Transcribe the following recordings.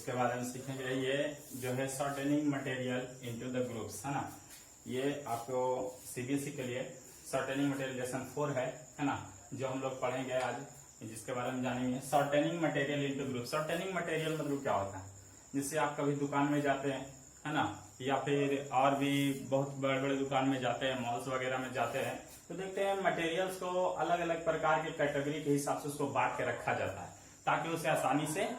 उसके बारे में सीखेंगे। ये जो है shortening material into the groups है ना, ये आपको सीबीएसई के लिए शॉर्टनिंग मटेरियल लेसन 4 है ना, जो हम लोग पढ़ेंगे आज, जिसके बारे में जानेंगे। Shortening material into group. Shortening material मतलब क्या होता है? जिससे आप कभी दुकान में जाते हैं है ना, या फिर और भी बहुत बड़े बड़े दुकान में जाते हैं, मॉल्स वगैरह में जाते हैं, तो देखते हैं मटेरियल्स को अलग अलग प्रकार के कैटेगरी के हिसाब से उसको बांट के रखा जाता है ताकि उसे आसानी से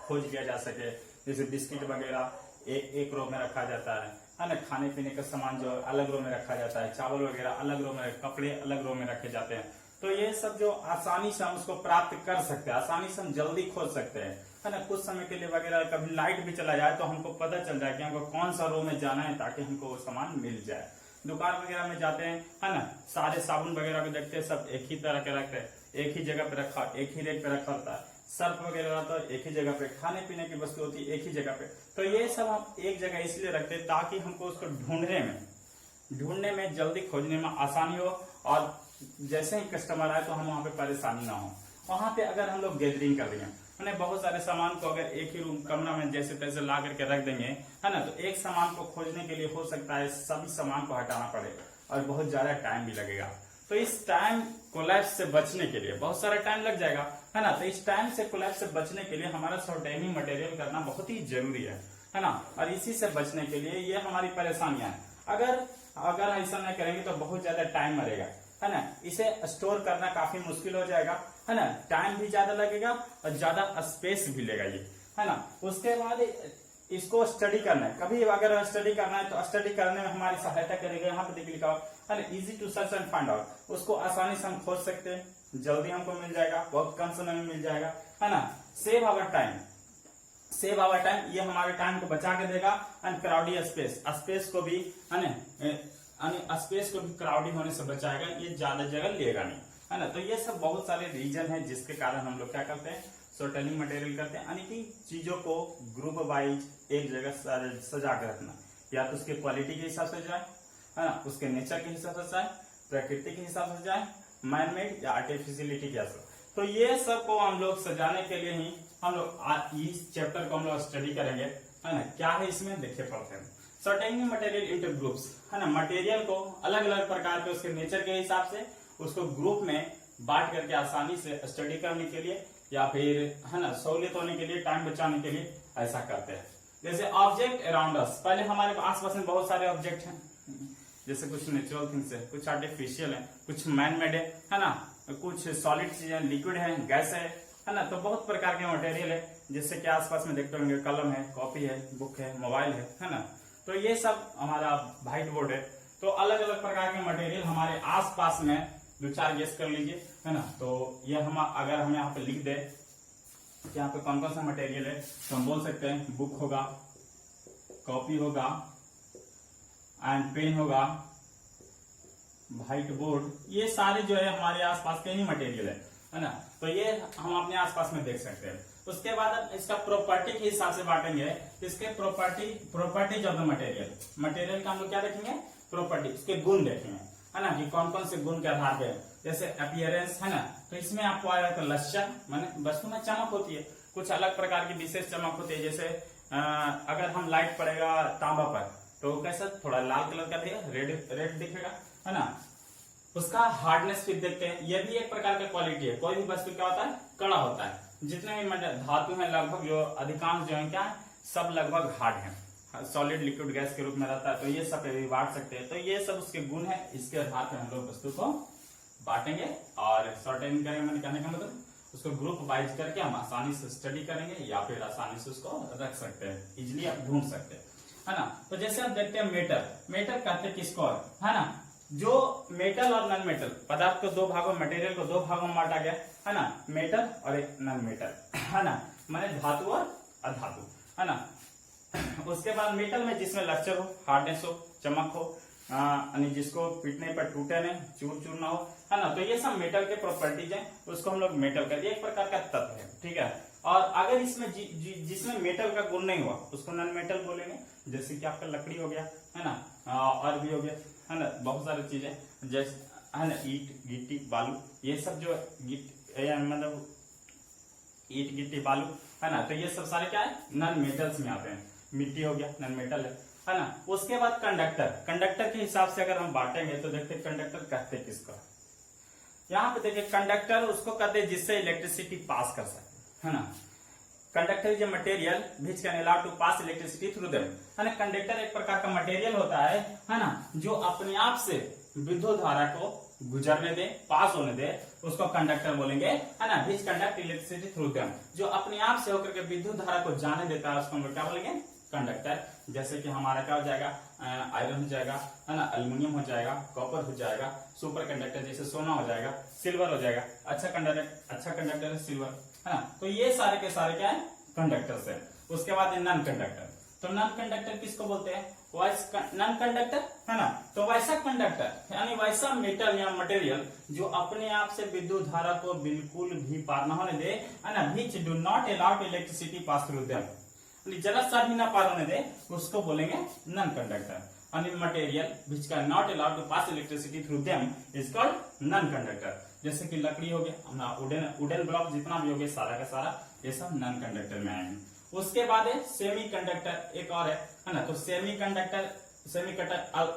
खोज लिया जा सके। जैसे बिस्किट वगैरह एक रो में रखा जाता है ना, खाने पीने का सामान जो अलग रो में रखा जाता है, चावल वगैरह अलग रो में, कपड़े अलग रो में रखे जाते हैं। तो ये सब जो आसानी से हम उसको प्राप्त कर सकते हैं, आसानी से हम जल्दी खोज सकते हैं है ना। कुछ समय के लिए वगैरह कभी लाइट भी चला जाए तो हमको पता चल जाए कि हमको कौन सा रो में जाना है ताकि हमको वो सामान मिल जाए। दुकान वगैरह में जाते हैं है ना, सारे साबुन वगैरह को देखते हैं, सब एक ही तरह के रखते हैं, एक ही जगह पे रखा, एक ही रेक पे रखा होता है। सर्फ वगैरह रहता है एक ही जगह पे, खाने पीने की वस्तु होती है एक ही जगह पे। तो ये सब हम एक जगह इसलिए रखते हैं ताकि हमको उसको ढूंढने में जल्दी खोजने में आसानी हो, और जैसे ही कस्टमर आए तो हम वहां पे परेशानी ना हो। वहां पे अगर हम लोग गैदरिंग कर देंगे मैंने बहुत सारे सामान को अगर एक ही रूम कमरा में जैसे तैसे ला करके रख देंगे है ना, तो एक सामान को खोजने के लिए हो सकता है सभी सामान को हटाना पड़ेगा और बहुत ज्यादा टाइम भी लगेगा। तो इस टाइम कोलैप्स से बचने के लिए, बहुत सारा टाइम लग जाएगा है ना, तो इस टाइम से कोलैप्स से बचने के लिए हमारा शॉर्टनिंग मटेरियल करना बहुत ही जरूरी है ना। और इसी से बचने के लिए ये हमारी परेशानियां हैं। अगर ऐसा नहीं करेंगे तो बहुत ज्यादा टाइम मरेगा है ना, इसे स्टोर करना काफी मुश्किल हो जाएगा है ना, टाइम भी ज्यादा लगेगा और ज्यादा स्पेस भी लेगा ये है ना। उसके बाद इसको स्टडी करना है, कभी अगर स्टडी करना है तो स्टडी करने में हमारी सहायता करेगा। यहाँ पे देख लिखा है ना, easy to search and find out, उसको आसानी से हम खोज सकते हैं, जल्दी हमको मिल जाएगा, बहुत कम समय में मिल जाएगा है ना। सेव आवर टाइम, ये हमारे टाइम को बचा के देगा। एंड क्राउडी स्पेस को भी है ना, स्पेस को भी क्राउडी होने से बचाएगा, ये ज्यादा जगह लेगा नहीं है ना। तो ये सब बहुत सारे रीजन है जिसके कारण हम लोग क्या करते हैं, शॉर्टनिंग मटेरियल करते हैं, यानी कि चीजों को ग्रुप वाइज एक जगह सजा कर रखना, या तो उसके क्वालिटी के हिसाब से जाए है ना, उसके नेचर के हिसाब से जाए, प्रकृति के हिसाब से जाए, मैनमेड या आर्टिफिशियलिटी के हिसाब। तो ये सब को हम लोग सजाने के लिए ही हम लोग इस चैप्टर को हम लोग स्टडी करेंगे है ना। क्या है इसमें देखिए पढ़ते हैं। शॉर्टनिंग मटेरियल इनटू ग्रुप्स है ना, मटेरियल को अलग अलग प्रकार के उसके नेचर के हिसाब से उसको ग्रुप में बांट करके आसानी से स्टडी करने के लिए या फिर है ना सहूलियत होने के लिए, टाइम बचाने के लिए ऐसा करते हैं। जैसे ऑब्जेक्ट अराउंड अस, पहले हमारे आसपास में बहुत सारे ऑब्जेक्ट हैं, जैसे कुछ नेचुरल थिंग्स है, कुछ आर्टिफिशियल है, कुछ मैन मेड है ना, कुछ सॉलिड चीजें, लिक्विड है, गैस है ना। तो बहुत प्रकार के मटेरियल है, जिससे कि आसपास में देखते होंगे कलम है, कॉपी है, बुक है, मोबाइल है ना। तो ये सब हमारा व्हाइट बोर्ड है। तो अलग अलग प्रकार के मटेरियल हमारे आसपास में दो चार गेस कर लीजिए है ना। तो ये हम अगर हम यहाँ पे लिख दे कि यहाँ पे कौन कौन सा मटेरियल है, तो हम बोल सकते हैं बुक होगा, कॉपी होगा, एंड पेन होगा, व्हाइट बोर्ड, ये सारे जो है हमारे आसपास के ही मटेरियल है ना। तो ये हम अपने आसपास में देख सकते हैं। उसके बाद इसका प्रॉपर्टी के हिसाब से बांटेंगे, इसके प्रॉपर्टीज ऑफ द मटेरियल का हम लोग क्या देखेंगे, प्रॉपर्टी, इसके गुण देखेंगे है ना, कि कौन कौन से गुण के आधार पे। जैसे अपीयरेंस है ना, तो इसमें आपको आएगा तो लश्चर, माने वस्तु में चमक होती है, कुछ अलग प्रकार की विशेष चमक होती है। जैसे अगर हम लाइट पड़ेगा तांबा पर तो कैसा थोड़ा लाल कलर का दिखेगा, रेड दिखेगा है ना। उसका हार्डनेस भी देखते हैं, यह भी एक प्रकार का क्वालिटी है। कोई भी वस्तु क्या होता है, कड़ा होता है। जितने भी धातु हैं लगभग जो अधिकांश जो है क्या है, सब लगभग हार्ड है, सॉलिड लिक्विड गैस के रूप में रहता है। तो ये सब भी बांट सकते हैं। तो ये सब उसके गुण है, इसके आधार पर हम लोग वस्तु को बांटेंगे और शॉर्टनिंग करेंगे। मैंने कहने का मतलब उसको ग्रुप वाइज करके हम आसानी से स्टडी करेंगे या फिर आसानी से उसको रख सकते हैं, इजिली आप ढूंढ सकते हैं है ना। तो जैसे आप देखते हैं मेटल कहते हैं किसको है ना, जो मेटल और नॉन मेटल पदार्थ को दो भागों, मटेरियल को दो भागों में बांटा गया है ना, मेटल और एक नॉन मेटल है ना, माने धातु और अधातु है ना। उसके बाद मेटल में जिसमें लस्टर हो, हार्डनेस हो, चमक हो, यानी जिसको पीटने पर टूटे नहीं, चूर चूर ना हो है ना। तो ये सब मेटल के प्रॉपर्टीज हैं, उसको हम लोग मेटल कहते हैं, एक प्रकार का तत्व है ठीक है। और अगर इसमें जिसमें मेटल का गुण नहीं हुआ उसको नॉन मेटल बोलेंगे। जैसे कि आपका लकड़ी हो गया है ना, और भी हो गया है ना, बहुत सारी चीजें जैसे है ना, ईट गिट्टी बालू, ये सब जो मतलब ईट गिट्टी बालू है ना। तो ये सब सारे क्या है, नॉन मेटल्स में आते हैं। मिट्टी हो गया नॉन मेटल है ना। उसके बाद कंडक्टर, कंडक्टर के हिसाब से अगर हम बांटेंगे तो देखते कंडक्टर कहते किसका। यहाँ पे देखिए कंडक्टर उसको कहते हैं जिससे इलेक्ट्रिसिटी पास कर सके, है ना। Conductor is a material which can allow to pass electricity through them, है ना। कंडक्टर एक प्रकार का मटेरियल होता है ना, जो अपने आप से विद्युत धारा को गुजरने दे, पास होने दे, उसको कंडक्टर बोलेंगे, है ना। Which conduct electricity through them, जो अपने आप से होकर के विद्युत धारा को जाने देता है, उसको हम लोग क्या बोलेंगे, कंडक्टर। जैसे कि हमारा क्या हो जाएगा, आयरन हो जाएगा, है ना, एल्युमिनियम हो जाएगा, कॉपर हो जाएगा, सुपर कंडक्टर जैसे सोना हो जाएगा, सिल्वर हो जाएगा। अच्छा कंडक्टर है सिल्वर, है ना। तो ये सारे के सारे क्या है, कंडक्टर्स है। उसके बाद नॉन कंडक्टर, तो नॉन कंडक्टर किसको बोलते हैं, नॉन कंडक्टर, है ना। तो वैसा कंडक्टर यानी वैसा मेटल या मटेरियल जो अपने आप से विद्युत धारा को बिल्कुल भी पार न होने दे, है ना, which do not allow electricity pass through them, जरा सा भी ना पार होने दे, उसको बोलेंगे non conductor. and material which cannot allow to pass electricity through them is called non conductor। जैसे कि लकड़ी हो गया, अपना वुडन ब्लॉक जितना भी हो गया सारा का सारा ये सब नॉन कंडक्टर में आएंगे। उसके बाद है सेमी कंडक्टर, एक और है ना। तो सेमी कंडक्टर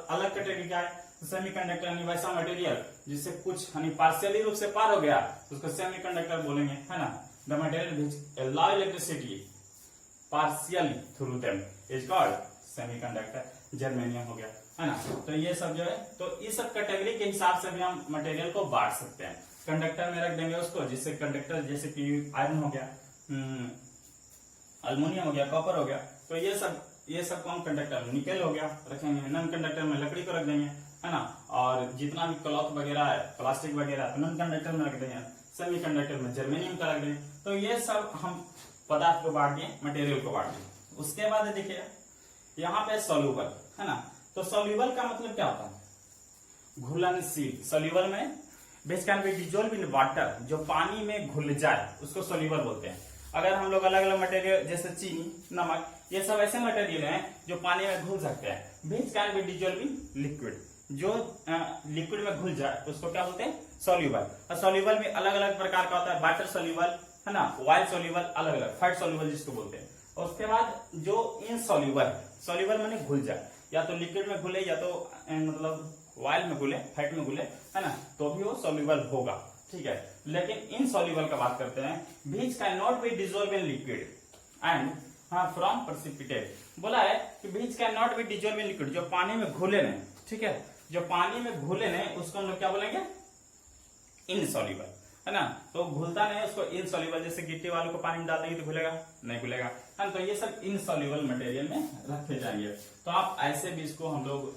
अलग कैटेगरी का है। सेमी कंडक्टर यानी वैसा मटेरियल जिससे कुछ यानी पार्शियली रूप से पार हो गया, उसको सेमी कंडक्टर बोलेंगे, है ना। The material which allow electricity partially through them is called semi conductor. Germanium हो गया, है ना। तो ये सब जो है, तो इस सब कैटेगरी के हिसाब से भी हम मटेरियल को बांट सकते हैं। कंडक्टर में रख देंगे उसको, जिससे कंडक्टर जैसे कि आयरन हो गया, अल्युमिनियम हो गया, कॉपर हो गया, तो ये सब को हम कंडक्टर में, निकेल हो गया रखेंगे। नॉन कंडक्टर में लकड़ी को रख देंगे, है ना। और जितना भी क्लॉथ वगैरह है, प्लास्टिक वगैरह, तो नॉन कंडक्टर में रख देंगे। सेमी कंडक्टर में जर्मेनियम का रख देंगे। तो ये सब हम पदार्थ को बांट दिए, मटेरियल को बांट दिए। उसके बाद देखिए यहाँ पे सोल्यूबल, है ना। तो सोल्यूबल का मतलब क्या होता है, घुलनशील। सोल्यूबल में which can be dissolve in water, जो पानी में घुल जाए उसको सोल्यूबल बोलते हैं। अगर हम लोग अलग अलग मटेरियल जैसे चीनी, नमक, ये सब ऐसे मटेरियल हैं जो पानी में घुल सकते हैं। Which can be dissolve in liquid, जो लिक्विड में घुल जाए उसको क्या बोलते हैं, सोल्यूबल। और सोल्यूबल में अलग अलग प्रकार का होता है, वाटर सोल्यूबल, है ना, ऑयल सोल्यूबल, अलग अलग, फैट सोल्यूबल जिसको बोलते हैं। और उसके बाद जो इनसोल्यूबल, सोल्यूबल माने घुल जाए, या तो लिक्विड में घुले या तो मतलब ऑयल में घुले, फैट में घुले, है ना, तो भी वो सोल्यूबल होगा, ठीक है। लेकिन इनसोल्यूबल का बात करते हैं, which can not be dissolve in liquid and from precipitate. बोला है कि which can not be dissolve in liquid, जो पानी में घुले नहीं, ठीक है, जो पानी में घुले नहीं उसको हम लोग क्या बोलेंगे, इनसोल्यूबल, है ना। तो घुलता नहीं उसको इनसोल्यूबल। जैसे गिट्टी वालों को पानी में डाल देंगे तो घुलेगा नहीं, घुलेगा, है ना। तो ये सब इनसोल्यूबल मटेरियल में रखे जाएंगे। तो आप ऐसे भी इसको हम लोग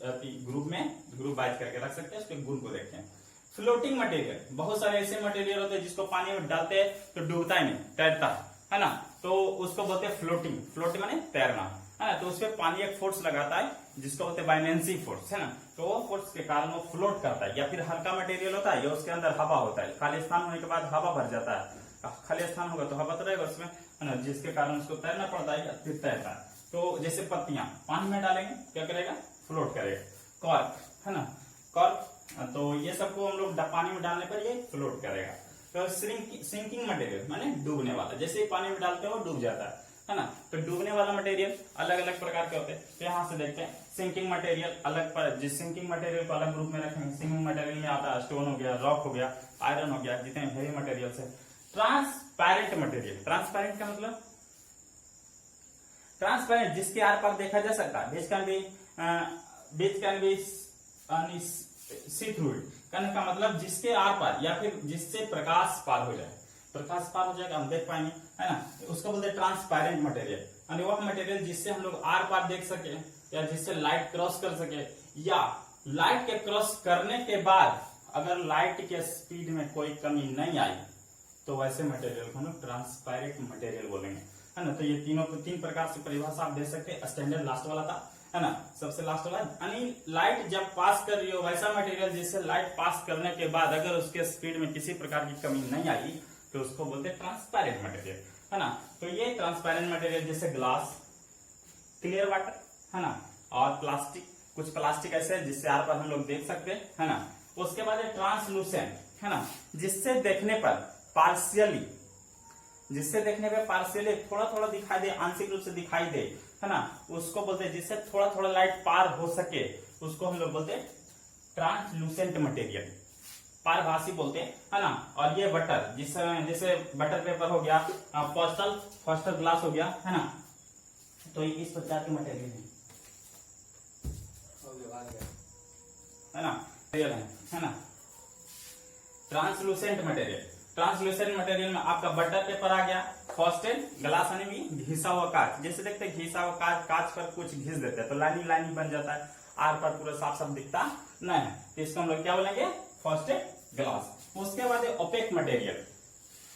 ग्रुप वाइज करके रख सकते हैं, उसके गुण को देखते हैं। फ्लोटिंग मटेरियल, बहुत सारे ऐसे मटेरियल होते हैं जिसको पानी में डालते हैं तो डूबता ही नहीं, तैरता है ना, तो उसको बोलते हैं फ्लोटिंग। फ्लोटिंग माने तैरना, है ना। तो उसपे पानी एक फोर्स लगाता है जिसको बोलते हैं बायनेंसी फोर्स, है ना। तो वो फोर्स के कारण वो फ्लोट करता है। या फिर हल्का मटेरियल होता है या उसके अंदर हवा होता है, खाली स्थान होने के बाद हवा भर जाता है, खाली स्थान होगा तो हवा तो रहेगा उसमें, है ना, जिसके कारण उसको तैरना पड़ता है या फिर तैरता है। तो जैसे पत्तियां पानी में डालेंगे क्या करेगा, फ्लोट करेगा। कॉर्क, है ना, कॉर्क, तो ये सबको हम लोग पानी में डालने पर ये फ्लोट करेगा। तो सिंकिंग मटेरियल माने डूबने वाला, जैसे ही पानी में डालते हो डूब जाता है ना। तो डूबने वाला मटेरियल अलग अलग प्रकार के होते हैं। तो यहाँ से देखते हैं सिंकिंग मटेरियल अलग पर, जिस सिंकिंग मटेरियल को अलग ग्रुप में रखेंगे। सिंकिंग मटेरियल में आता है स्टोन हो गया, रॉक हो गया, आयरन हो गया, जितने हेवी मटेरियल है। ट्रांसपेरेंट मटेरियल, ट्रांसपेरेंट का मतलब ट्रांसपेरेंट, जिसके आर पार देखा जा सकता है। Which can be see through it, कहने का मतलब जिसके आर पार या फिर जिससे प्रकाश पार हो जाए, प्रकाश पार हो जाएगा हम देख पाएंगे, है ना। उसको बोलते हैं ट्रांसपेरेंट मटेरियल, यानी वह मटेरियल जिससे हम लोग आर पार देख सके, या जिससे लाइट क्रॉस कर सके, या लाइट के क्रॉस करने के बाद अगर लाइट के स्पीड में कोई कमी नहीं आई तो वैसे मटेरियल को हम लोग ट्रांसपेरेंट मटेरियल बोलेंगे, है ना। तो ये तीन प्रकार से परिभाषा आप दे सकते हैं। स्टैंडर्ड लास्ट वाला था, है ना, सबसे लास्ट वाला, यानी लाइट जब पास कर रही हो वैसा मटेरियल जिससे लाइट पास करने के बाद अगर उसके स्पीड में किसी प्रकार की कमी नहीं आई तो उसको बोलते हैं ट्रांसपेरेंट मटेरियल, है ना। तो ये ट्रांसपेरेंट मटेरियल जैसे ग्लास, क्लियर वाटर, है ना, और प्लास्टिक, कुछ प्लास्टिक ऐसे है जिससे आर पार हम लोग देख सकते हैं, है ना। उसके बाद ट्रांसलूसेंट, है ना, जिससे देखने पर पार्शियली जिससे देखने पे पार्शियली थोड़ा थोड़ा दिखाई दे, आंशिक रूप से दिखाई दे, है ना, उसको बोलते हैं। जिससे थोड़ा थोड़ा लाइट पार हो सके उसको हम लोग बोलते हैं ट्रांसलूसेंट मटेरियल, पारभासी बोलते हैं, है ना। और ये बटर, जैसे बटर पेपर हो गया, फॉस्टर ग्लास हो गया, है ना, तो ये इस प्रकार के मटेरियल है ना, है ना। ट्रांसलूसेंट मटेरियल में आपका बटर पेपर आ गया, फ्रॉस्टेड ग्लास यानी भी घिसा हुआ कांच। जैसे देखते हैं घिसा हुआ कांच पर कुछ घिस देते हैं तो लाइनिंग बन जाता है, आर पर पूरा साफ साफ दिखता नहीं है, तो इसको हम लोग क्या बोलेंगे, फ्रॉस्टेड ग्लास। उसके बाद ओपेक मटेरियल,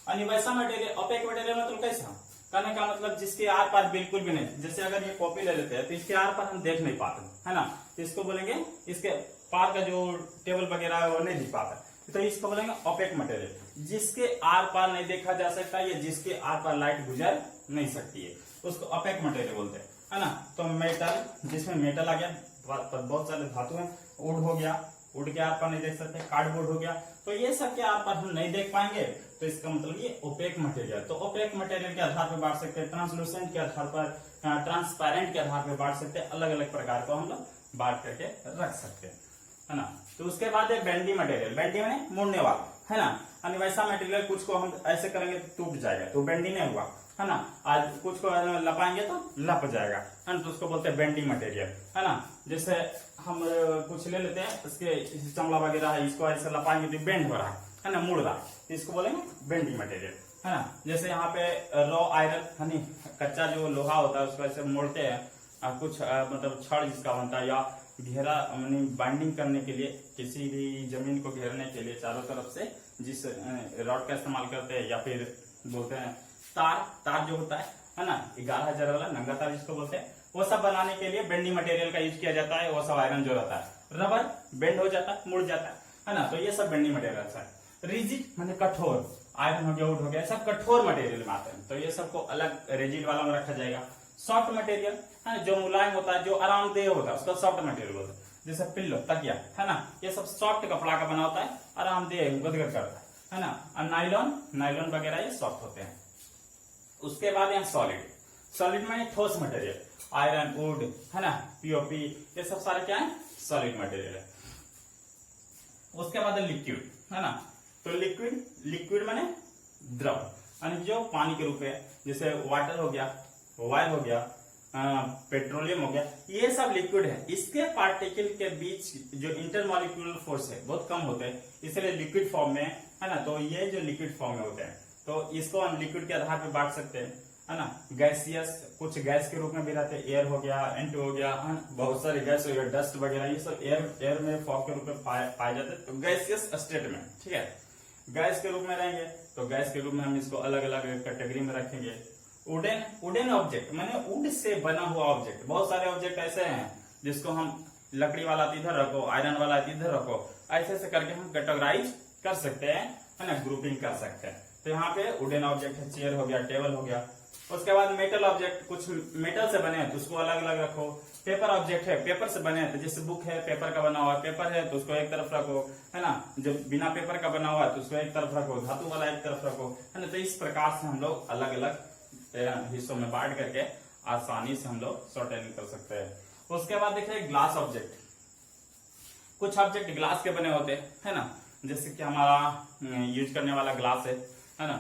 यानी वैसा मटेरियल, ओपेक मटेरियल मतलब कैसा, कहने का मतलब जिसके आर पार बिल्कुल भी नहीं, जैसे अगर ये कॉपी ले लेते हैं तो इसके आर पार हम देख नहीं पाते, है ना, तो इसको बोलेंगे, इसके पार का जो टेबल वगैरह है वो नहीं दिख पाता, तो इसको बोलेंगे ओपेक मटेरियल। जिसके आर पार नहीं देखा जा सकता, या जिसके आर पार लाइट गुजर नहीं सकती है, उसको ओपेक मटेरियल बोलते हैं, है ना। तो मेटल, जिसमें मेटल आ गया, बहुत सारे धातु हैं, वुड हो गया, वुड के आर पार नहीं देख सकते, कार्डबोर्ड हो गया, तो ये सब के आर पार हम नहीं देख पाएंगे, तो इसका मतलब ये ओपेक मटेरियल। तो ओपेक मटेरियल के आधार पर बांट सकते हैं, ट्रांसलूसेंट के आधार पर, ट्रांसपेरेंट के आधार पर बांट सकते हैं, अलग अलग प्रकार को हम लोग बांट करके रख सकते हैं, है ना। तो उसके बाद है बेंडी मटेरियल, बेंडी में मुड़ने वाला, है ना, यानी वैसा मटेरियल कुछ को हम ऐसे करेंगे तो टूट जाएगा, तो बेंडी नहीं हुआ, है ना। आज कुछ को लपाएंगे तो लप जाएगा, है ना, तो उसको बोलते हैं बेंडिंग मटेरियल, है ना। जैसे हम कुछ ले लेते हैं, इसके चमड़ा वगैरह है, इसको ऐसे लपाएंगे तो बेंड हो रहा है ना, मुड़ रहा है, इसको बोलेंगे बेंडिंग मटेरियल, है ना। जैसे यहाँ पे रॉ आयरन, यानी कच्चा जो लोहा होता है उसको ऐसे मोड़ते हैं, कुछ मतलब छड़ जिसका बनता है, या घेरा बाइंडिंग करने के लिए, किसी भी जमीन को घेरने के लिए चारों तरफ से जिस रॉड का इस्तेमाल करते हैं, या फिर बोलते हैं तार जो होता है ना, 11,000 वाला नंगा तार जिसको बोलते हैं, वो सब बनाने के लिए बेंडिंग मटेरियल का यूज किया जाता है। वो सब आयरन जो रहता है, रबर बेंड हो जाता है, मुड़ जाता है ना, तो ये सब बेंडिंग मटेरियल है। रिजिड माने कठोर, आयरन हो गया, वुड हो गया, सब कठोर मटेरियल में आते हैं, तो ये सबको अलग रिजिड वाला में रखा जाएगा। सॉफ्ट मटेरियल है जो मुलायम होता है, जो आरामदेह होता है, उसका सॉफ्ट मटेरियल होता है। जैसे पिल्लो, तकिया, है ना, ये सब सॉफ्ट कपड़ा का बना होता है, आरामदेह गदगद करता है ना। और नायलॉन वगैरह ये सॉफ्ट होते हैं। उसके बाद यहाँ सॉलिड में ठोस मटेरियल, आयरन, वुड, है ना, पीओपी, ये सब सारे क्या है, सॉलिड मटेरियल है। उसके बाद लिक्विड, है ना, तो लिक्विड माने द्रव, यानी जो पानी के रूप में, जैसे वाटर हो गया, वायर हो गया, पेट्रोलियम हो गया, ये सब लिक्विड है। इसके पार्टिकल के बीच जो इंटरमॉलिक्यूलर फोर्स है बहुत कम होते हैं, इसलिए लिक्विड फॉर्म में, है ना, तो ये जो लिक्विड फॉर्म में होते हैं, तो इसको हम लिक्विड के आधार पर बांट सकते हैं, है ना। गैसियस, कुछ गैस के रूप में भी रहते हैं, एयर हो गया, एंट हो गया, बहुत सारे गैस हो गया, डस्ट वगैरह, ये सब एयर में फॉग के रूप में पाए जाते हैं, तो गैसियस स्टेट में, ठीक है, गैस के रूप में रहेंगे, तो गैस के रूप में हम इसको अलग अलग कैटेगरी में रखेंगे। वुडन ऑब्जेक्ट माने वुड से बना हुआ ऑब्जेक्ट, बहुत सारे ऑब्जेक्ट ऐसे हैं जिसको हम लकड़ी वाला इधर रखो, आयरन वाला इधर रखो, ऐसे करके हम कैटेगराइज कर सकते हैं, है ना, ग्रुपिंग कर सकते हैं। तो यहाँ पे वुडन ऑब्जेक्ट है, चेयर हो गया, टेबल हो गया। उसके बाद मेटल ऑब्जेक्ट, कुछ मेटल से बने हैं तो उसको अलग अलग रखो। पेपर ऑब्जेक्ट है, पेपर से बने हैं, तो जैसे बुक है, पेपर का बना हुआ पेपर है, तो उसको एक तरफ रखो, है ना। जब बिना पेपर का बना हुआ है तो उसको एक तरफ रखो, धातु वाला एक तरफ रखो, है ना। तो इस प्रकार से हम लोग अलग अलग हिस्सों में बांट करके आसानी से हम लोग सॉर्टिंग कर सकते हैं। उसके बाद देखिए ग्लास ऑब्जेक्ट, कुछ ऑब्जेक्ट ग्लास के बने होते हैं, है ना, जैसे कि हमारा यूज करने वाला ग्लास है ना,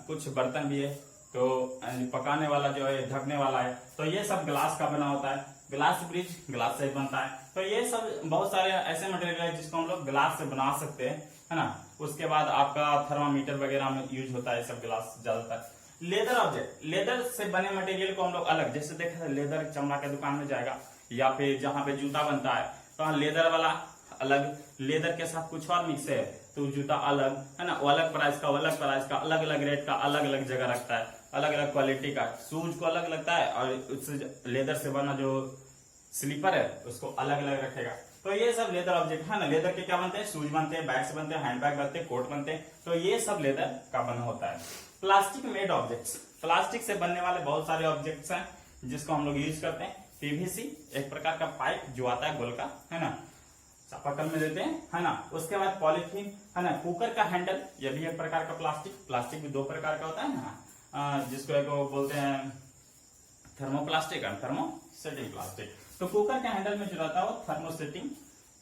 कुछ बर्तन भी है, तो पकाने वाला जो है, ढकने वाला है, तो ये सब ग्लास का बना होता है। ग्लास ब्रिज ग्लास से बनता है, तो ये सब बहुत सारे ऐसे मटेरियल है जिसको हम लोग ग्लास से बना सकते हैं, है ना। उसके बाद आपका थर्मामीटर वगैरह में यूज होता है सब ग्लास ज्यादातर। लेदर ऑब्जेक्ट, लेदर से बने मटेरियल को हम लोग अलग, जैसे देखे लेदर चमड़ा के दुकान में जाएगा, या फिर जहां पे जूता बनता है तो लेदर वाला अलग, लेदर के साथ कुछ और मिक्स है तो जूता अलग, है ना, वो अलग प्राइस का, अलग प्राइस का, अलग अलग रेट का, अलग अलग जगह रखता है, अलग अलग क्वालिटी का। शूज को अलग लगता है, और उससे लेदर से बना जो स्लीपर है उसको अलग अलग रखेगा। तो ये सब लेदर ऑब्जेक्ट है ना। लेदर के क्या बनते हैं, शूज बनते हैं, बैग्स बनते हैं, हैंड बैग बनते हैं, कोट बनते हैं, तो ये सब लेदर का बना होता है। प्लास्टिक मेड ऑब्जेक्ट्स, प्लास्टिक से बनने वाले बहुत सारे ऑब्जेक्ट्स हैं जिसको हम लोग यूज करते हैं। पीवीसी एक प्रकार का पाइप जो आता है गोल का, है ना, चापाकल में देते हैं, है ना। उसके बाद पॉलीथीन, है ना, कुकर का हैंडल, यह भी एक प्रकार का प्लास्टिक भी दो प्रकार का होता है ना, जिसको एक वो बोलते हैं थर्मोप्लास्टिक है, थर्मोसेटिंग प्लास्टिक। तो कुकर के हैंडल में जो रहता है वो थर्मोसेटिंग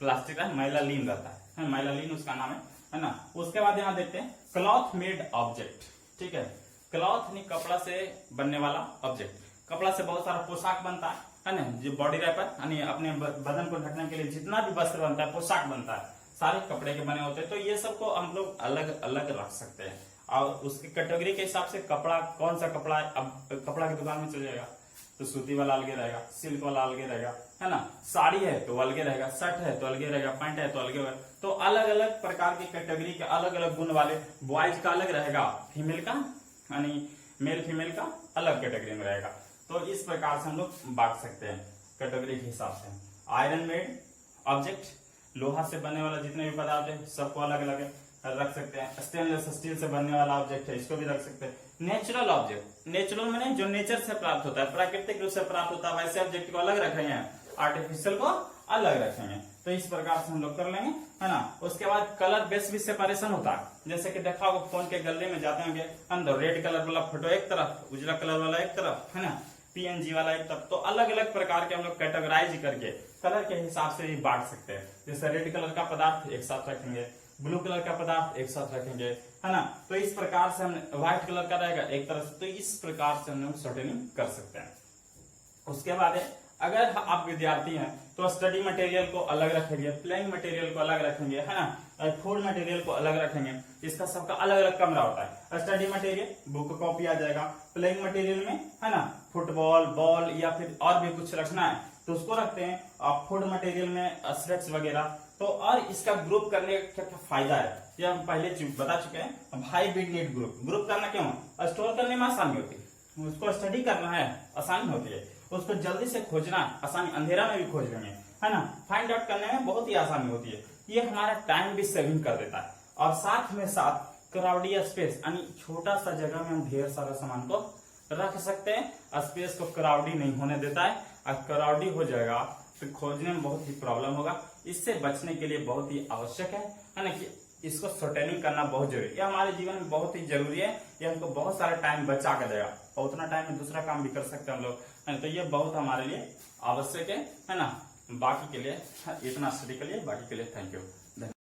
प्लास्टिक है, माइलालीन रहता है, माइलालीन उसका नाम है ना। उसके बाद यहाँ देखते हैं क्लॉथ मेड ऑब्जेक्ट, ठीक है। क्लॉथ यानी कपड़ा से बनने वाला ऑब्जेक्ट। कपड़ा से बहुत सारा पोशाक बनता है ना, जो बॉडी रैपर यानी अपने बदन को ढकने के लिए जितना भी वस्त्र बनता है, पोशाक बनता है, सारे कपड़े के बने होते हैं। तो ये सबको हम लोग अलग अलग रख सकते हैं और उसकी कैटेगरी के हिसाब से कपड़ा कौन सा कपड़ा है। अब कपड़ा की दुकान में चले जाएगा तो सूती वाला अलगे रहेगा, सिल्क वाला अलगे रहेगा, है ना। साड़ी है तो अलगे रहेगा, शर्ट है तो अलगे रहेगा, पैंट है तो अलगे रहेगा। तो अलग अलग प्रकार की कैटेगरी के अलग अलग गुण वाले, बॉयज का अलग रहेगा, फीमेल का यानी मेल फीमेल का अलग कैटेगरी में रहेगा। तो इस प्रकार से हम लोग बांट सकते हैं कैटेगरी के हिसाब से। आयरन मेड ऑब्जेक्ट, लोहा से बनने वाला जितने भी पदार्थ है सबको अलग अलग रख सकते हैं। स्टेनलेस स्टील से बनने वाला ऑब्जेक्ट है, इसको भी रख सकते हैं। नेचुरल ऑब्जेक्ट, नेचुरल मैंने जो नेचर से प्राप्त होता है, प्राकृतिक रूप से प्राप्त होता है, वैसे ऑब्जेक्ट को अलग रखेंगे, आर्टिफिशियल को अलग रखेंगे। तो इस प्रकार से हम लोग कर लेंगे, है ना। उसके बाद कलर बेस भी सेपरेशन होता है, जैसे कि देखा होगा फोन के गले में जाते होंगे अंदर, रेड कलर वाला फोटो एक तरफ, उजला कलर वाला एक तरफ, है ना, पीएनजी वाला एक तरफ। तो अलग अलग प्रकार के हम लोग कैटेगराइज करके कलर के हिसाब से भी बांट सकते हैं। जैसे रेड कलर का पदार्थ एक साथ रखेंगे, ब्लू कलर का पदार्थ एक साथ रखेंगे, है ना। तो इस प्रकार से हम व्हाइट कलर का रहेगा एक तरफ से, तो इस प्रकार से हम लोग शॉर्टेनिंग कर सकते हैं। उसके बाद अगर आप विद्यार्थी हैं तो स्टडी मटेरियल को अलग रखेंगे, प्लेइंग मटेरियल को अलग रखेंगे, है ना, फूड मटेरियल को अलग रखेंगे। इसका सबका अलग अलग कमरा होता है। स्टडी मटेरियल बुक कॉपी आ जाएगा, प्लेइंग मटेरियल में, है ना, फुटबॉल बॉल या फिर और भी कुछ रखना है तो उसको रखते हैं। और फूड मटेरियल में स्नैक्स वगैरह। तो और इसका ग्रुप करने का क्या फायदा है ये हम पहले बता चुके हैं। भाई बिग नीड ग्रुप करना क्यों, स्टोर करने में आसानी होती है, उसको स्टडी करना है आसानी होती है, उसको जल्दी से खोजना आसानी, अंधेरा में भी खोज लेंगे, है ना, फाइंड आउट करने में बहुत ही आसानी होती है। ये हमारा टाइम भी सेविंग कर देता है और साथ में साथ क्राउडी स्पेस यानी छोटा सा जगह में हम ढेर सारा सामान को रख सकते हैं। स्पेस को क्राउडी नहीं होने देता है, और क्राउडी हो जाएगा तो खोजने में बहुत ही प्रॉब्लम होगा। इससे बचने के लिए बहुत ही आवश्यक है ना, कि इसको शॉर्टेनिंग करना बहुत जरूरी है। ये हमारे जीवन में बहुत ही जरूरी है, ये हमको बहुत सारा टाइम बचा कर देगा और उतना टाइम में दूसरा काम भी कर सकते हैं हम लोग, तो ये बहुत हमारे लिए आवश्यक है ना। बाकी के लिए इतना स्टडी के लिए, बाकी के लिए थैंक यू।